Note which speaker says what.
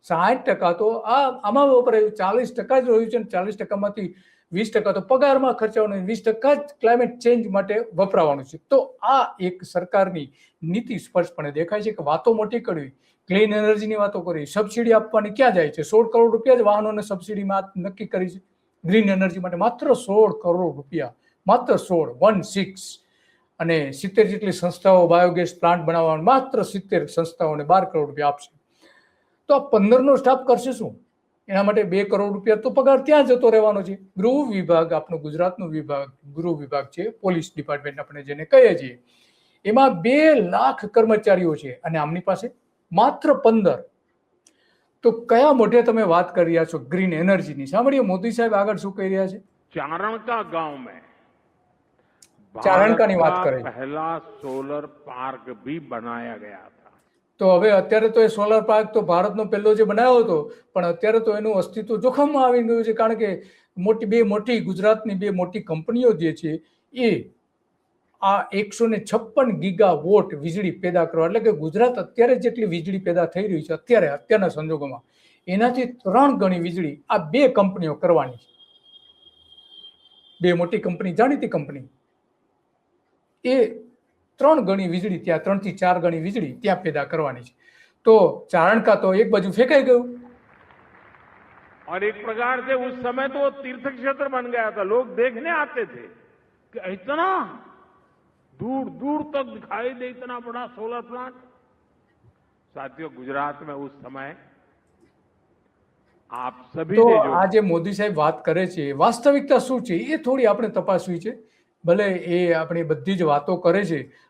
Speaker 1: 60% તો આમાં વપરાયું, 40% જ રહ્યું છે અને 40%માંથી 20% તો પગારમાં ખર્ચવાનું, 20% જ ક્લાઇમેટ ચેન્જ માટે વપરાવાનું છે. તો આ એક સરકારની નીતિ સ્પષ્ટપણે દેખાય છે કે વાતો મોટી કરવી, ક્લીન એનર્જીની વાતો કરવી, સબસિડી આપવાની ક્યાં જાય છે? 16 કરોડ રૂપિયા જ વાહનોને સબસિડીમાં નક્કી કરી છે. ગ્રીન એનર્જી માટે માત્ર 16 કરોડ રૂપિયા, માત્ર 16 અને 70 જેટલી સંસ્થાઓ બાયોગેસ પ્લાન્ટ બનાવવા, માત્ર 70 સંસ્થાઓને 12 કરોડ રૂપિયા આપશે. તો આ 15નો સ્ટાફ કરશે શું? એના માટે 2 કરોડ રૂપિયા તો પગાર ત્યાં જતો રહેવાનો છે. ગૃહ વિભાગ, આપણો ગુજરાતનો વિભાગ, ગૃહ વિભાગ છે, પોલીસ ડિપાર્ટમેન્ટ આપણે જેને કહીએ છીએ, એમાં 2 લાખ કર્મચારીઓ છે અને આમની પાસે માત્ર 15. તો કયા મોઢે તમે વાત કરી રહ્યા છો ગ્રીન એનર્જીની? સાંભળીએ મોદી સાહેબ આગળ શું કહી રહ્યા છે.
Speaker 2: चारणका गांव में
Speaker 1: ચારણકાની વાત
Speaker 2: भारत
Speaker 1: કરે
Speaker 2: का
Speaker 1: છે.
Speaker 2: पहला सोलर पार्क भी बनाया गया था.
Speaker 1: તો હવે અત્યારે તો એ સોલર પાર્ક તો ભારતનો પહેલો જે બનાવ્યો હતો, પણ અત્યારે તો એનું અસ્તિત્વ જોખમમાં આવી ગયું છે, કારણ કે મોટી ગુજરાતની 2 મોટી કંપનીઓ જે છે એ આ 156 ગીગાવોટ વીજળી પેદા કરવા, એટલે કે ગુજરાત અત્યારે જેટલી વીજળી પેદા થઈ રહી છે અત્યારના સંજોગોમાં, એનાથી 3 ગણી વીજળી આ 2 કંપનીઓ કરવાની છે. 2 મોટી કંપની, જાણીતી કંપની, એ 3 ગણી વીજળી ત્યાં, 3 થી 4 ગણી વીજળી ત્યાં પેદા કરવાની છે. તો ચારણકા તો એક બાજુ ફેંકાઈ ગયું.
Speaker 2: और एक प्रकार से उस समय तो वो तीर्थ क्षेत्र बन गया था. लोग देखने आते थे कि इतना दूर दूर तक दिखाई दे इतना बड़ा सोलर प्लांट. साथियों, गुजरात में उस समय आप सभी
Speaker 1: તો
Speaker 2: ने जो
Speaker 1: આ જે મોદી સાહેબ વાત કરે છે, વાસ્તવિકતા શું છે એ થોડી આપણે તપાસવી છે. ભલે એ આપણી બધી જ વાતો કરે છે,